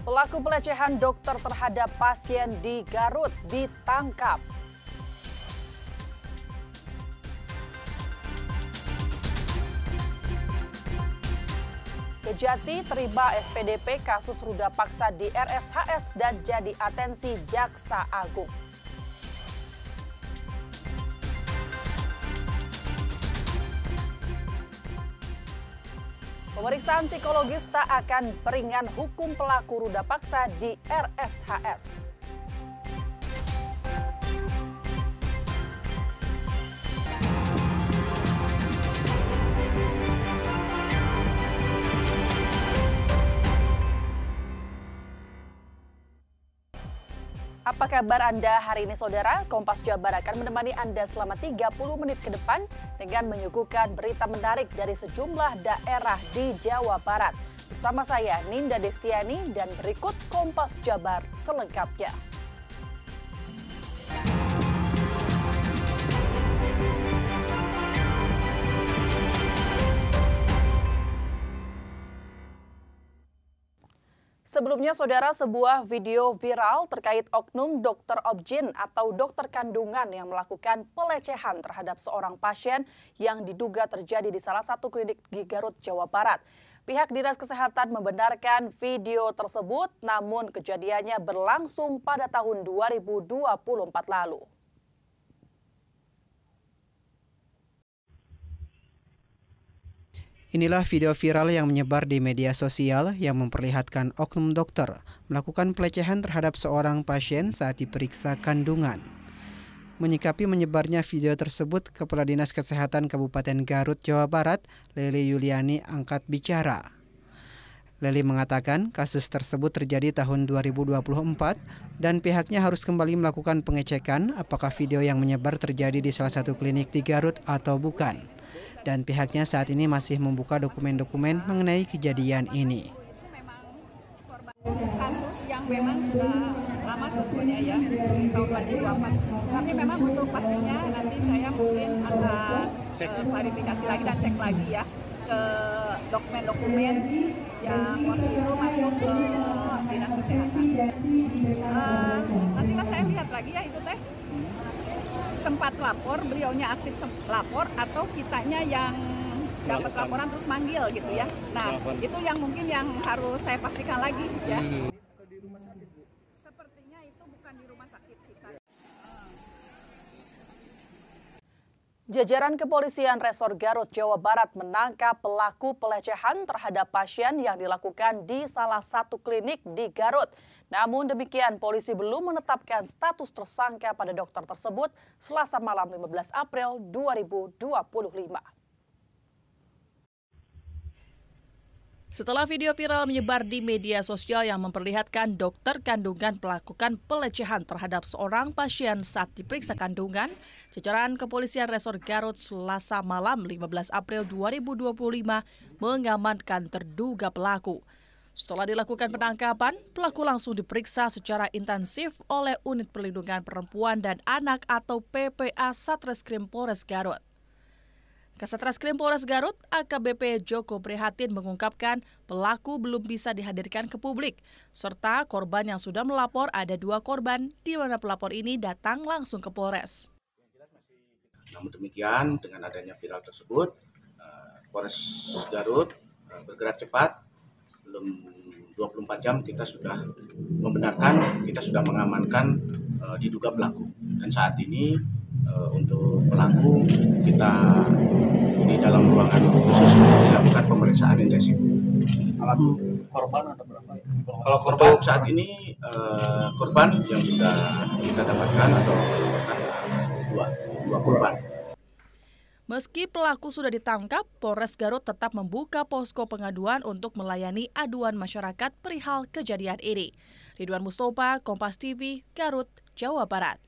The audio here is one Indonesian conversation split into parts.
Pelaku pelecehan dokter terhadap pasien di Garut ditangkap. Kejati terima SPDP kasus ruda paksa di RSHS dan jadi atensi Jaksa Agung. Pemeriksaan psikologis tak akan peringan hukum pelaku ruda paksa di RSHS. Apa kabar Anda hari ini, Saudara? Kompas Jabar akan menemani Anda selama 30 menit ke depan dengan menyuguhkan berita menarik dari sejumlah daerah di Jawa Barat. Bersama saya, Ninda Destiani, dan berikut Kompas Jabar selengkapnya. Sebelumnya, Saudara, sebuah video viral terkait oknum dokter objin atau dokter kandungan yang melakukan pelecehan terhadap seorang pasien yang diduga terjadi di salah satu klinik di Garut, Jawa Barat. Pihak Dinas Kesehatan membenarkan video tersebut, namun kejadiannya berlangsung pada tahun 2024 lalu. Inilah video viral yang menyebar di media sosial yang memperlihatkan oknum dokter melakukan pelecehan terhadap seorang pasien saat diperiksa kandungan. Menyikapi menyebarnya video tersebut, Kepala Dinas Kesehatan Kabupaten Garut, Jawa Barat, Lely Yuliani, angkat bicara. Lely mengatakan kasus tersebut terjadi tahun 2024 dan pihaknya harus kembali melakukan pengecekan apakah video yang menyebar terjadi di salah satu klinik di Garut atau bukan. Dan pihaknya saat ini masih membuka dokumen-dokumen mengenai kejadian ini. Kasus yang memang sudah lama sebetulnya ya, di tahun 2024. Tapi memang untuk pastinya nanti saya mungkin akan klarifikasi lagi dan cek lagi ya ke dokumen-dokumen yang waktu itu masuk ke Dinas Kesehatan. Nantilah saya lihat lagi ya itu teh. Sempat lapor, beliaunya aktif lapor atau kitanya yang dapat laporan terus manggil gitu ya. Nah, itu yang mungkin yang harus saya pastikan lagi ya. Sepertinya itu bukan di rumah sakit kita. Jajaran Kepolisian Resor Garut, Jawa Barat menangkap pelaku pelecehan terhadap pasien yang dilakukan di salah satu klinik di Garut. Namun demikian, polisi belum menetapkan status tersangka pada dokter tersebut Selasa malam 15 April 2025. Setelah video viral menyebar di media sosial yang memperlihatkan dokter kandungan melakukan pelecehan terhadap seorang pasien saat diperiksa kandungan, jajaran Kepolisian Resor Garut Selasa malam 15 April 2025 mengamankan terduga pelaku. Setelah dilakukan penangkapan, pelaku langsung diperiksa secara intensif oleh Unit Perlindungan Perempuan dan Anak atau PPA Satreskrim Polres Garut. Kasatreskrim Polres Garut, AKBP Joko Prihatin mengungkapkan pelaku belum bisa dihadirkan ke publik, serta korban yang sudah melapor ada 2 korban, di mana pelapor ini datang langsung ke Polres. Namun demikian, dengan adanya viral tersebut, Polres Garut bergerak cepat. Belum 24 jam kita sudah membenarkan, kita sudah mengamankan diduga pelaku. Dan saat ini untuk pelaku kita ini dalam ruangan khusus untuk dilakukan pemeriksaan intensif. Korban ada berapa? Kalau korban saat ini korban yang sudah kita dapatkan atau dua korban. Meski pelaku sudah ditangkap, Polres Garut tetap membuka posko pengaduan untuk melayani aduan masyarakat perihal kejadian ini. Ridwan Mustofa, Kompas TV, Garut, Jawa Barat.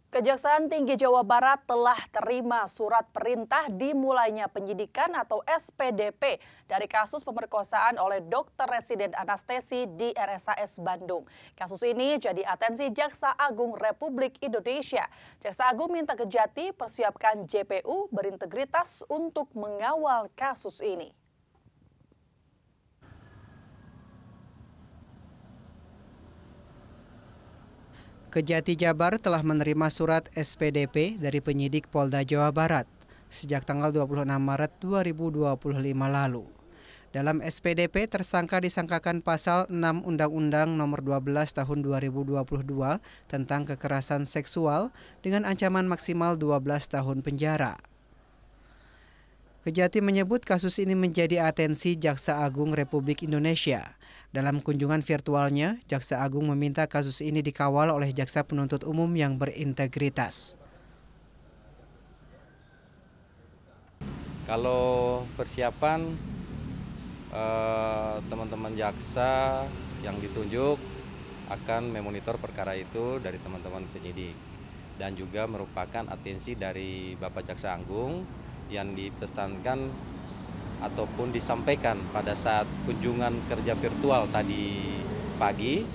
Kejaksaan Tinggi Jawa Barat telah terima surat perintah dimulainya penyidikan atau SPDP dari kasus pemerkosaan oleh dokter residen anestesi di RSHS Bandung. Kasus ini jadi atensi Jaksa Agung Republik Indonesia. Jaksa Agung minta Kejati persiapkan JPU berintegritas untuk mengawal kasus ini. Kejati Jabar telah menerima surat SPDP dari penyidik Polda Jawa Barat sejak tanggal 26 Maret 2025 lalu. Dalam SPDP, tersangka disangkakan pasal 6 Undang-Undang Nomor 12 Tahun 2022 tentang kekerasan seksual dengan ancaman maksimal 12 tahun penjara. Kejati menyebut kasus ini menjadi atensi Jaksa Agung Republik Indonesia. Dalam kunjungan virtualnya, Jaksa Agung meminta kasus ini dikawal oleh Jaksa Penuntut Umum yang berintegritas. Kalau persiapan teman-teman jaksa yang ditunjuk akan memonitor perkara itu dari teman-teman penyidik dan juga merupakan atensi dari Bapak Jaksa Agung yang dipesankan ataupun disampaikan pada saat kunjungan kerja virtual tadi pagi.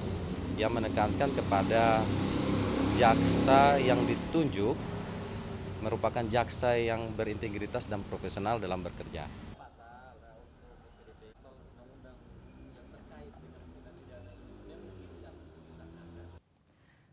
Dia menekankan kepada jaksa yang ditunjuk merupakan jaksa yang berintegritas dan profesional dalam bekerja.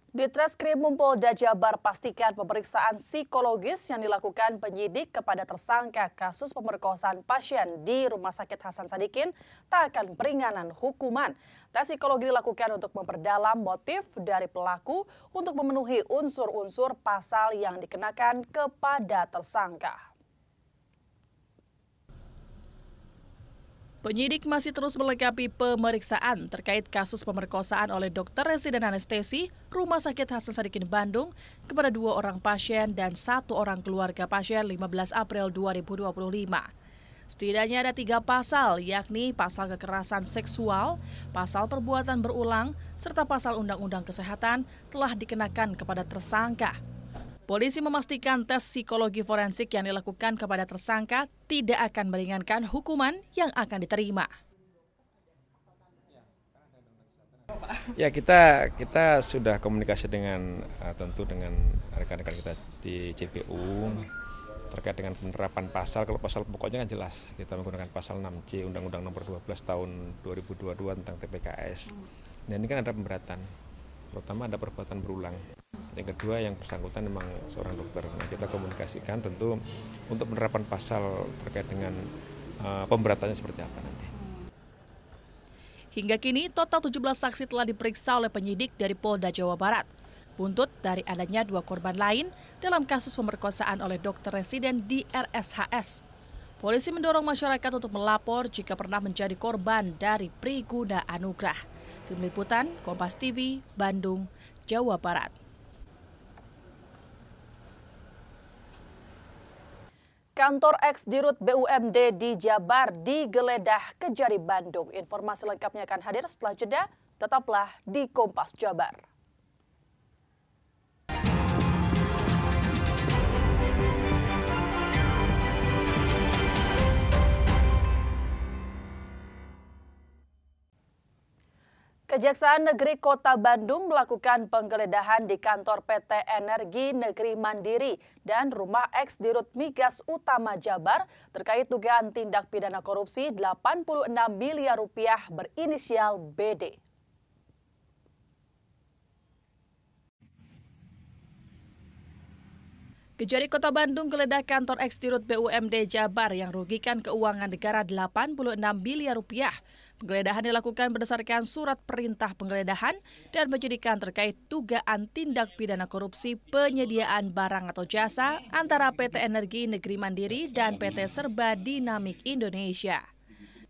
Ditreskrimum Polda Jabar pastikan pemeriksaan psikologis yang dilakukan penyidik kepada tersangka kasus pemerkosaan pasien di Rumah Sakit Hasan Sadikin tak akan peringanan hukuman. Tes psikologi dilakukan untuk memperdalam motif dari pelaku untuk memenuhi unsur-unsur pasal yang dikenakan kepada tersangka. Penyidik masih terus melengkapi pemeriksaan terkait kasus pemerkosaan oleh dokter residen anestesi Rumah Sakit Hasan Sadikin Bandung kepada 2 orang pasien dan 1 orang keluarga pasien 15 April 2025. Setidaknya ada 3 pasal, yakni pasal kekerasan seksual, pasal perbuatan berulang, serta pasal Undang-Undang Kesehatan telah dikenakan kepada tersangka. Polisi memastikan tes psikologi forensik yang dilakukan kepada tersangka tidak akan meringankan hukuman yang akan diterima. Ya, kita sudah komunikasi dengan tentu dengan rekan-rekan kita di JPU terkait dengan penerapan pasal. Kalau pasal pokoknya kan jelas, kita menggunakan pasal 6C Undang-Undang Nomor 12 Tahun 2022 tentang TPKS. Nah, ini kan ada pemberatan, pertama ada perbuatan berulang. Yang kedua, yang bersangkutan memang seorang dokter. Nah, kita komunikasikan tentu untuk penerapan pasal terkait dengan pemberatannya seperti apa nanti. Hingga kini, total 17 saksi telah diperiksa oleh penyidik dari Polda Jawa Barat. Buntut dari adanya 2 korban lain dalam kasus pemerkosaan oleh dokter residen di RSHS. Polisi mendorong masyarakat untuk melapor jika pernah menjadi korban dari Priguna Anugrah. Tim Liputan, Kompas TV, Bandung, Jawa Barat. Kantor ex-Dirut BUMD di Jabar digeledah Kejari Bandung. Informasi lengkapnya akan hadir setelah jeda. Tetaplah di Kompas Jabar. Kejaksaan Negeri Kota Bandung melakukan penggeledahan di kantor PT Energi Negeri Mandiri dan rumah ex-Dirut Migas Utama Jabar terkait dugaan tindak pidana korupsi 86 miliar rupiah berinisial BD. Kejari Kota Bandung geledah kantor ex-Dirut BUMD Jabar yang rugikan keuangan negara 86 miliar rupiah. Penggeledahan dilakukan berdasarkan surat perintah penggeledahan dan penyidikan terkait dugaan tindak pidana korupsi penyediaan barang atau jasa antara PT Energi Negeri Mandiri dan PT Serba Dinamik Indonesia.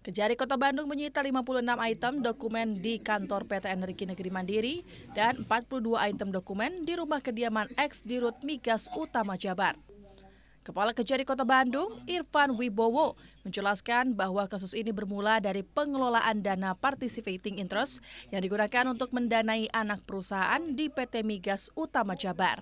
Kejari Kota Bandung menyita 56 item dokumen di kantor PT Energi Negeri Mandiri dan 42 item dokumen di rumah kediaman ex-Dirut Migas Utama Jabar. Kepala Kejari Kota Bandung, Irfan Wibowo, menjelaskan bahwa kasus ini bermula dari pengelolaan dana participating interest yang digunakan untuk mendanai anak perusahaan di PT Migas Utama Jabar.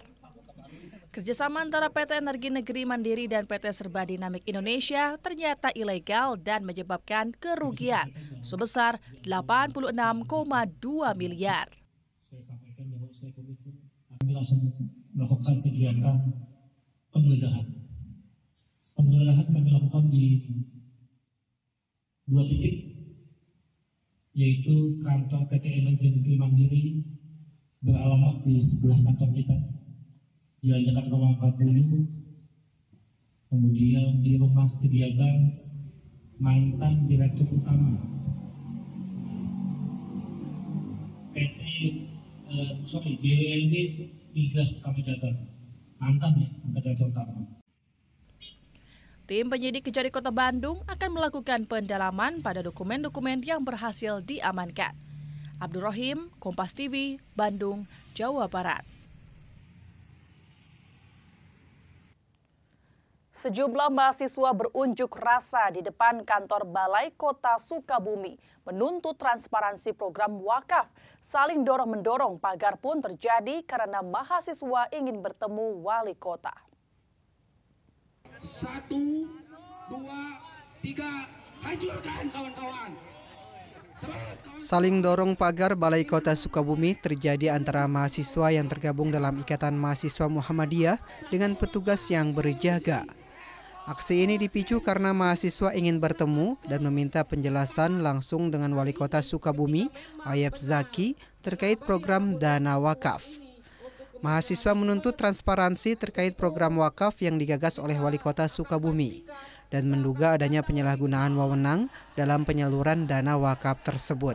Kerjasama antara PT Energi Negeri Mandiri dan PT Serba Dinamik Indonesia ternyata ilegal dan menyebabkan kerugian sebesar 86,2 miliar. Saya sampaikan bahwa saya komitmen kami langsung melakukan kegiatan penggeledahan. Penggeledahan kami lakukan di 2 titik, yaitu kantor PT Energi Negeri Mandiri beralamat di sebelah kantor kita, Jalan Jakarta Nomor 40, kemudian di rumah kediaman mantan Direktur Utama PT BUMD Migas Utama Jabar, mantan Direktur Utama. Tim penyidik Kejari Kota Bandung akan melakukan pendalaman pada dokumen-dokumen yang berhasil diamankan. Abdul Rahim, Kompas TV, Bandung, Jawa Barat. Sejumlah mahasiswa berunjuk rasa di depan kantor Balai Kota Sukabumi menuntut transparansi program wakaf. Saling dorong-mendorong pagar pun terjadi karena mahasiswa ingin bertemu wali kota. 1, 2, 3, hancurkan kawan-kawan. Saling dorong pagar Balai Kota Sukabumi terjadi antara mahasiswa yang tergabung dalam Ikatan Mahasiswa Muhammadiyah dengan petugas yang berjaga. Aksi ini dipicu karena mahasiswa ingin bertemu dan meminta penjelasan langsung dengan Wali Kota Sukabumi, Ayep Zaki, terkait program dana wakaf. Mahasiswa menuntut transparansi terkait program wakaf yang digagas oleh Wali Kota Sukabumi dan menduga adanya penyalahgunaan wewenang dalam penyaluran dana wakaf tersebut.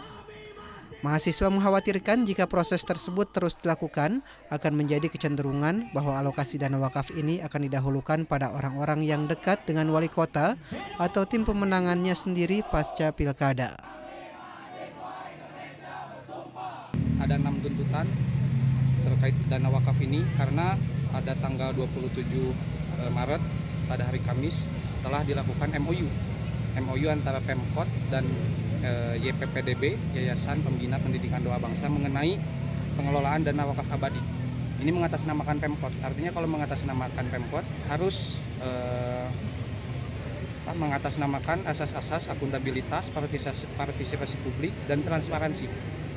Mahasiswa mengkhawatirkan jika proses tersebut terus dilakukan akan menjadi kecenderungan bahwa alokasi dana wakaf ini akan didahulukan pada orang-orang yang dekat dengan wali kota atau tim pemenangannya sendiri pasca pilkada. Ada 6 tuntutan terkait dana wakaf ini karena pada tanggal 27 Maret pada hari Kamis telah dilakukan MOU antara Pemkot dan YPPDB, Yayasan Pembina Pendidikan Doa Bangsa, mengenai pengelolaan dana wakaf abadi. Ini mengatasnamakan Pemkot. Artinya kalau mengatasnamakan Pemkot harus mengatasnamakan asas-asas akuntabilitas, partisipasi publik, dan transparansi.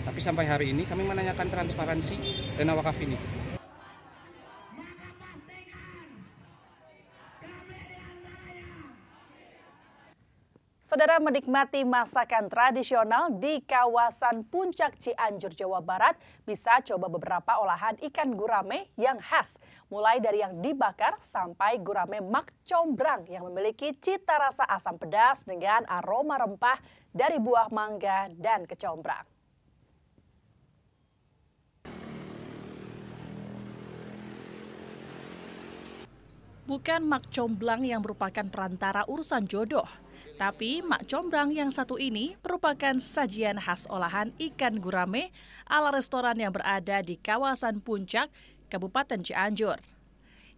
Tapi sampai hari ini kami menanyakan transparansi dana wakaf ini. Saudara, menikmati masakan tradisional di kawasan Puncak Cianjur, Jawa Barat bisa coba beberapa olahan ikan gurame yang khas. Mulai dari yang dibakar sampai gurame mak combrang yang memiliki cita rasa asam pedas dengan aroma rempah dari buah mangga dan kecombrang. Bukan mak comblang yang merupakan perantara urusan jodoh. Tapi mak combrang yang satu ini merupakan sajian khas olahan ikan gurame ala restoran yang berada di kawasan Puncak, Kabupaten Cianjur.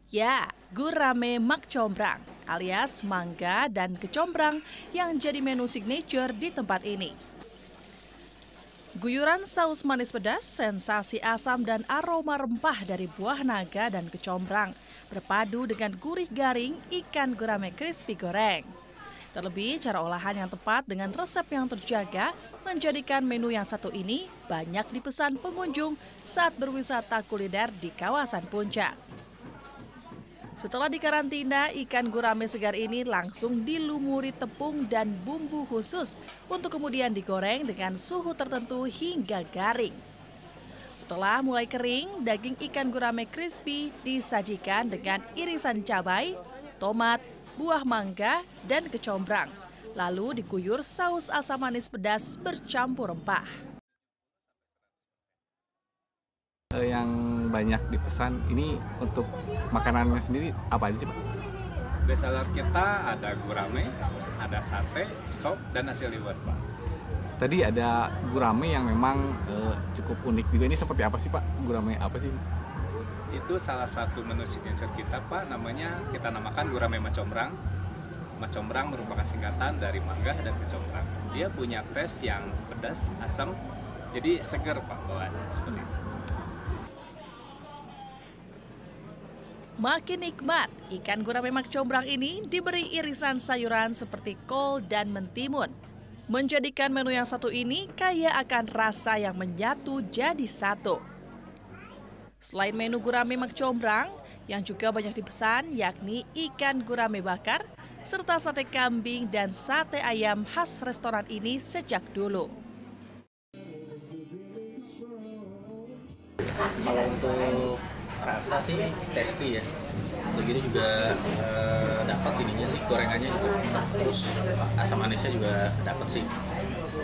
Ya, gurame mak combrang alias mangga dan kecombrang yang jadi menu signature di tempat ini. Guyuran saus manis pedas, sensasi asam dan aroma rempah dari buah naga dan kecombrang berpadu dengan gurih garing ikan gurame crispy goreng. Terlebih, cara olahan yang tepat dengan resep yang terjaga menjadikan menu yang satu ini banyak dipesan pengunjung saat berwisata kuliner di kawasan Puncak. Setelah dikarantina, ikan gurame segar ini langsung dilumuri tepung dan bumbu khusus untuk kemudian digoreng dengan suhu tertentu hingga garing. Setelah mulai kering, daging ikan gurame crispy disajikan dengan irisan cabai, tomat, buah mangga, dan kecombrang. Lalu diguyur saus asam manis pedas bercampur rempah. Yang banyak dipesan ini untuk makanannya sendiri apa aja sih, Pak? Bestseller kita ada gurame, ada sate, sop, dan nasi liwet, Pak. Tadi ada gurame yang memang cukup unik juga. Ini seperti apa sih, Pak? Gurame apa sih? Itu salah satu menu signature kita, Pak. Namanya kita namakan gurame macombrang. Macombrang merupakan singkatan dari mangga dan kecombrang. Dia punya tes yang pedas, asam, jadi segar, Pak, bawaannya seperti itu. Makin nikmat, ikan gurame mak combrang ini diberi irisan sayuran seperti kol dan mentimun. Menjadikan menu yang satu ini kaya akan rasa yang menyatu jadi satu. Selain menu gurame mak combrang, yang juga banyak dipesan yakni ikan gurame bakar, serta sate kambing dan sate ayam khas restoran ini sejak dulu. Kalau untuk rasa sih tasty ya. Begitu juga dapat ininya sih, gorengannya juga enak, terus asam manisnya juga dapat sih.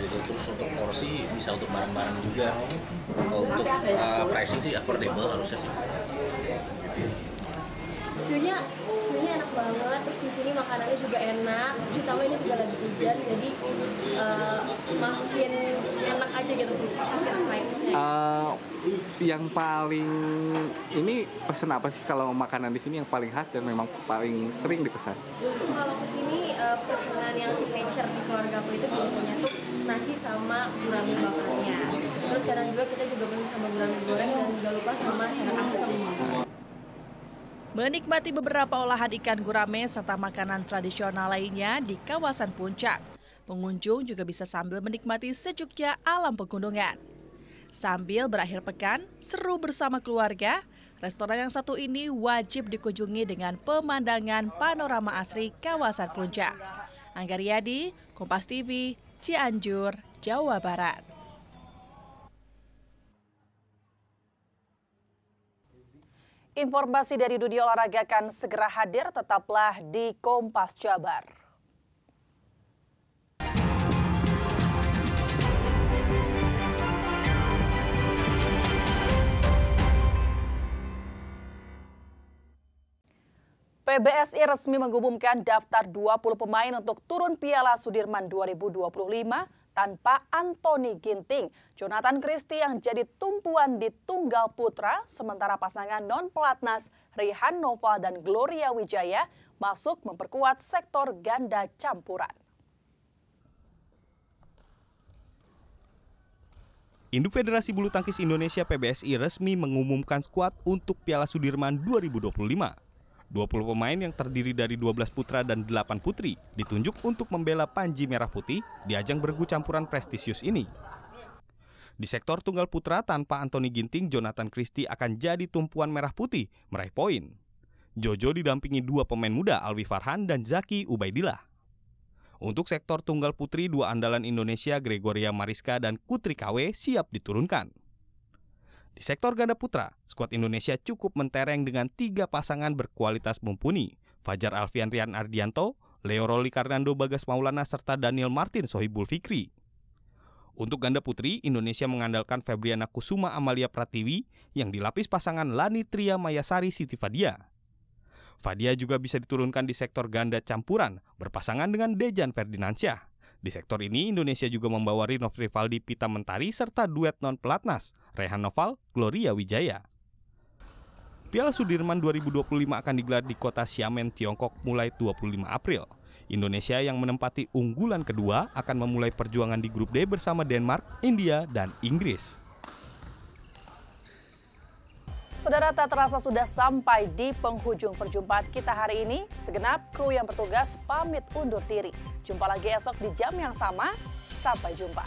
Gitu. Terus untuk porsi bisa untuk barang-barang juga. Kalau untuk pricing sih affordable harusnya sih. View-nya enak banget, terus di sini makanannya juga enak, terus ditambah ini juga lagi hujan, jadi makin enak aja gitu, makin vibes-nya. Yang paling ini pesen apa sih kalau makanan di sini yang paling khas dan memang paling sering dipesan? Kalau kesini pesanan yang signature di keluarga aku itu biasanya tuh nasi sama gurame bakarnya. Terus kadang juga kita juga pesan sama gurame goreng dan juga lupa sama sayur asem. Menikmati beberapa olahan ikan gurame serta makanan tradisional lainnya di kawasan Puncak. Pengunjung juga bisa sambil menikmati sejuknya alam pegunungan. Sambil berakhir pekan, seru bersama keluarga, restoran yang satu ini wajib dikunjungi dengan pemandangan panorama asri kawasan Puncak. Angga Riyadi, Kompas TV, Cianjur, Jawa Barat. Informasi dari dunia olahraga akan segera hadir, tetaplah di Kompas Jabar. PBSI resmi mengumumkan daftar 20 pemain untuk turun Piala Sudirman 2025 tanpa Anthony Ginting. Jonathan Christie yang jadi tumpuan di tunggal putra, sementara pasangan non-pelatnas Rehan Noval dan Gloria Wijaya masuk memperkuat sektor ganda campuran. Induk Federasi Bulu Tangkis Indonesia PBSI resmi mengumumkan skuad untuk Piala Sudirman 2025. 20 pemain yang terdiri dari 12 putra dan 8 putri ditunjuk untuk membela Panji Merah Putih di ajang bergu campuran prestisius ini. Di sektor tunggal putra tanpa Anthony Ginting, Jonathan Christie akan jadi tumpuan Merah Putih meraih poin. Jojo didampingi 2 pemain muda, Alwi Farhan dan Zaki Ubaidillah. Untuk sektor tunggal putri, 2 andalan Indonesia, Gregoria Mariska dan Kutri KW siap diturunkan. Di sektor ganda putra, skuad Indonesia cukup mentereng dengan 3 pasangan berkualitas mumpuni, Fajar Alfian Rian Ardianto, Leo Roli Karnando Bagas Maulana, serta Daniel Martin Sohibul Fikri. Untuk ganda putri, Indonesia mengandalkan Febriana Kusuma Amalia Pratiwi yang dilapis pasangan Lani Tria Mayasari Siti Fadia. Fadia juga bisa diturunkan di sektor ganda campuran, berpasangan dengan Dejan Ferdinansyah. Di sektor ini, Indonesia juga membawa Rinov Rivaldi Pita Mentari serta duet non-pelatnas, Rehan Noval, Gloria Wijaya. Piala Sudirman 2025 akan digelar di kota Xiamen, Tiongkok mulai 25 April. Indonesia yang menempati unggulan kedua akan memulai perjuangan di grup D bersama Denmark, India, dan Inggris. Saudara, tak terasa sudah sampai di penghujung perjumpaan kita hari ini. Segenap kru yang bertugas pamit undur diri. Jumpa lagi esok di jam yang sama. Sampai jumpa.